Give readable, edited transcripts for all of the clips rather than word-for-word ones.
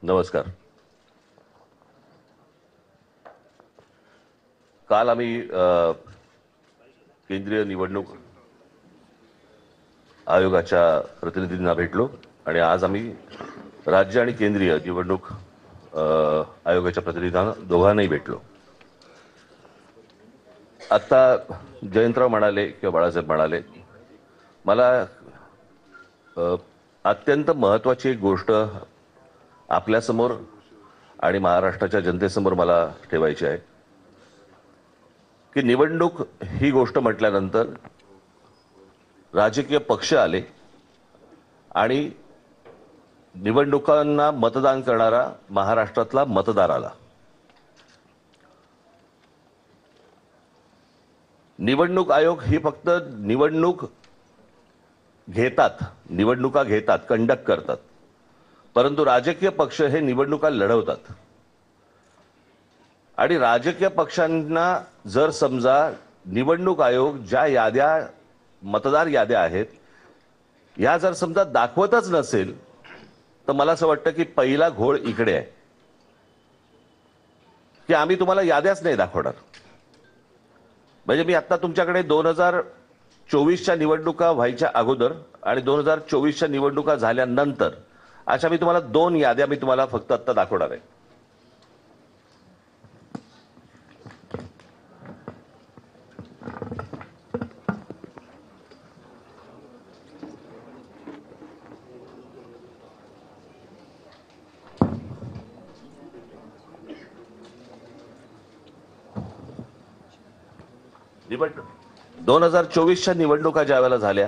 नमस्कार. काल आम्ही केंद्रीय निवडणूक आयोगाच्या प्रतिनिधींना भेटलो आणि आज आम्ही राज्य आणि केंद्रीय निवडणूक आयोगाच्या प्रतिनिधींना दोघांनाही भेटलो. आता जयंतराव म्हणाले किंवा बाळासाहेब म्हणाले, मला अत्यंत महत्त्वाची एक गोष्ट आपल्यासमोर आणि महाराष्ट्राच्या जनतेसमोर मला ठेवायची आहे की निवडणूक ही गोष्ट म्हटल्यानंतर राजकीय पक्ष आले आणि निवडणुकांना मतदान करणारा महाराष्ट्रातला मतदार आला. निवडणूक आयोग ही फक्त निवडणुका घेतात, कंडक्ट करतात, परंतु राजकीय पक्ष हे निवडणुका लढवतात. आणि राजकीय पक्षांना जर समजा निवडणूक आयोग ज्या याद्या मतदार याद्या आहेत या जर समजा दाखवतच नसेल तर मला असं वाटतं की पहिला घोळ इकडे आहे की आम्ही तुम्हाला याद्याच नाही दाखवणार. म्हणजे मी आता तुमच्याकडे 2024च्या निवडणुका व्हायच्या अगोदर आणि 2024च्या निवडणुका झाल्यानंतर अशा मी तुम्हाला 2 याद्या मी तुम्हाला फक्त आता दाखवणार आहे. निवडणूक 2024च्या निवडणुका ज्या वेळेला झाल्या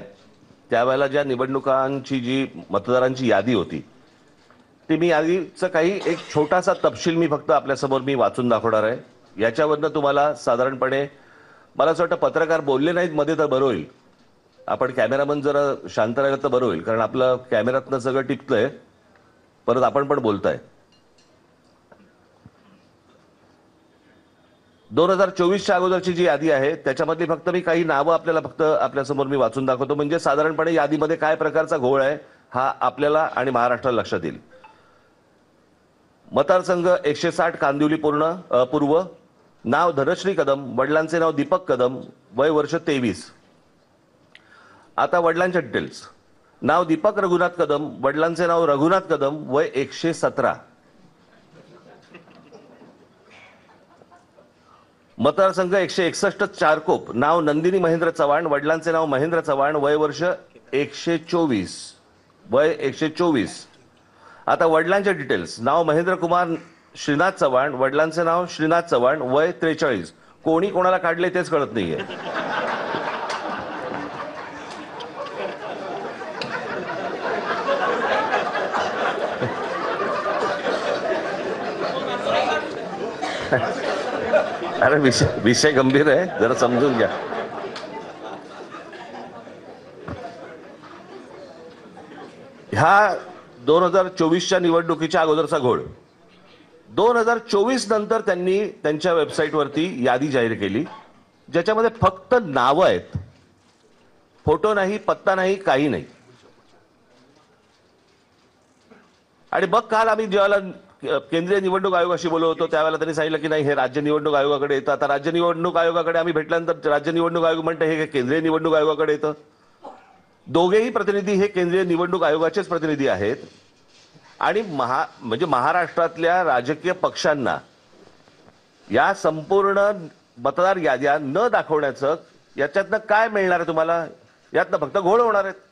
त्यावेळेला ज्या निवडणुकांची जी मतदारांची यादी होती ती मी यादीचा काही एक छोटासा तपशील मी फक्त आपल्यासमोर मी वाचून दाखवणार आहे. याच्यावरनं तुम्हाला साधारणपणे मला असं वाटतं पत्रकार बोलले नाहीत मध्ये तर बरं होईल, आपण कॅमेरामन जरा शांत राहिलं तर बरं होईल, कारण आपलं कॅमेऱ्यातनं सगळं टिपतंय, परत आपण पण बोलताय. 2024च्या अगोदरची जी यादी आहे त्याच्यामधली फक्त मी काही नावं आपल्याला फक्त आपल्यासमोर मी वाचून दाखवतो, म्हणजे साधारणपणे यादीमध्ये काय प्रकारचा घोळ आहे हा आपल्याला आणि महाराष्ट्राला लक्षात येईल. मतदारसंघ 160 कांदिवली पूर्व, नाव धनश्री कदम, वडिलांचे नाव दीपक कदम, वय वर्ष 23. आता वडिलांचे डिटेल्स. नाव दीपक रघुनाथ कदम, वडिलांचे नाव रघुनाथ कदम, वय 117. मतदारसंघ 161 चारकोप, नाव नंदिनी महेंद्र चव्हाण, वडिलांचे नाव महेंद्र चव्हाण, वय वर्ष 124, वय 124. आता वडिलांचे डिटेल्स. नाव महेंद्र कुमार श्रीनाथ चव्हाण, वडिलांचे नाव श्रीनाथ चव्हाण, वय 43. कोणी कोणाला काढले तेच कळत नाहीये. अरे विषय गंभीर आहे, जरा समजून घ्या. ह्या 2024च्या निवडणुकीच्या अगोदरचा घोळ. 2024 नंतर त्यांनी त्यांच्या वेबसाईटवरती यादी जाहीर केली ज्याच्यामध्ये फक्त नावं आहेत, फोटो नाही, पत्ता नाही, काही नाही. आणि मग काल आम्ही जेव्हा केंद्रीय निवडणूक आयोगाशी बोलत होतो त्यावेळेला त्यांनी सांगितलं की नाही हे राज्य निवडणूक आयोगाकडे येतं. आता राज्य निवडणूक आयोगाकडे आम्ही भेटल्यानंतर राज्य निवडणूक आयोग म्हणतं हे केंद्रीय निवडणूक आयोगाकडे येतं. दोघेही प्रतिनिधी हे केंद्रीय निवडणूक आयोगाचेच प्रतिनिधी आहेत. आणि म्हणजे महाराष्ट्रातल्या राजकीय पक्षांना या संपूर्ण मतदार याद्या न दाखवण्याचं याच्यातनं काय मिळणार आहे तुम्हाला? यातनं फक्त घोळ होणार आहेत.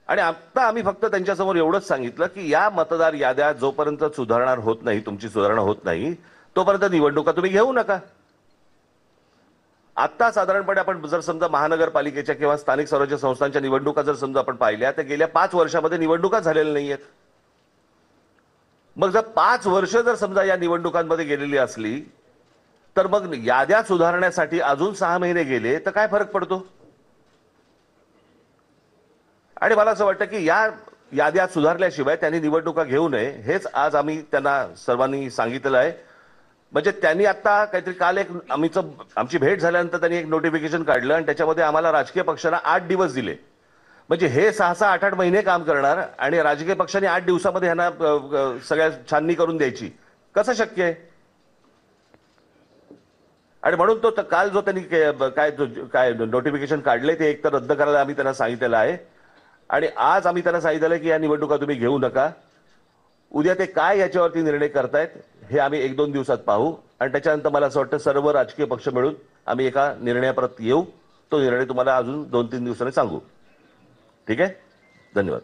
आणि आता आम्ही फक्त त्यांच्यासमोर एवढंच सांगितलं की या मतदार याद्या जोपर्यंत सुधारणा होत नाही, तुमची सुधारणा होत नाही, तोपर्यंत निवडणुका तुम्ही घेऊ नका. आता साधारणपणे आपण जर समजा महानगरपालिकेच्या किंवा स्थानिक स्वराज्य संस्थांच्या निवडणुका जर समजा आपण पाहिल्या तर गेल्या 5 वर्षामध्ये निवडणुका झालेल्या नाहीयेत. मग जर 5 वर्ष जर समजा या निवडणुकांमध्ये गेलेली असली तर मग याद्या सुधारण्यासाठी अजून 6 महिने गेले तर काय फरक पडतो? आणि मला असं वाटतं की या याद्या सुधारल्याशिवाय त्यांनी निवडणुका घेऊ नये हेच आज आम्ही त्यांना सर्वांनी सांगितलं आहे. म्हणजे त्यांनी आता काहीतरी काल एक आमची भेट झाल्यानंतर त्यांनी एक नोटिफिकेशन काढलं आणि त्याच्यामध्ये आम्हाला राजकीय पक्षांना 8 दिवस दिले. म्हणजे हे 6-6, 8-8 महिने काम करणार आणि राजकीय पक्षांनी 8 दिवसामध्ये ह्यांना सगळ्या छाननी करून द्यायची, कसं शक्य आहे? आणि म्हणून तो काल जो त्यांनी काय नोटिफिकेशन काढले ते एकतर रद्द करायला आम्ही त्यांना सांगितलेलं आहे आणि आज आम्ही त्यांना सांगितलं की या निवडणुका तुम्ही घेऊ नका. उद्या ते काय याच्यावरती निर्णय करतायत हे आम्ही 1-2 दिवसात पाहू आणि त्याच्यानंतर मला असं वाटतं सर्व राजकीय पक्ष मिळून आम्ही एका निर्णयापर्यंत येऊ. तो निर्णय तुम्हाला अजून 2-3 दिवसांनी सांगू. ठीक आहे, धन्यवाद.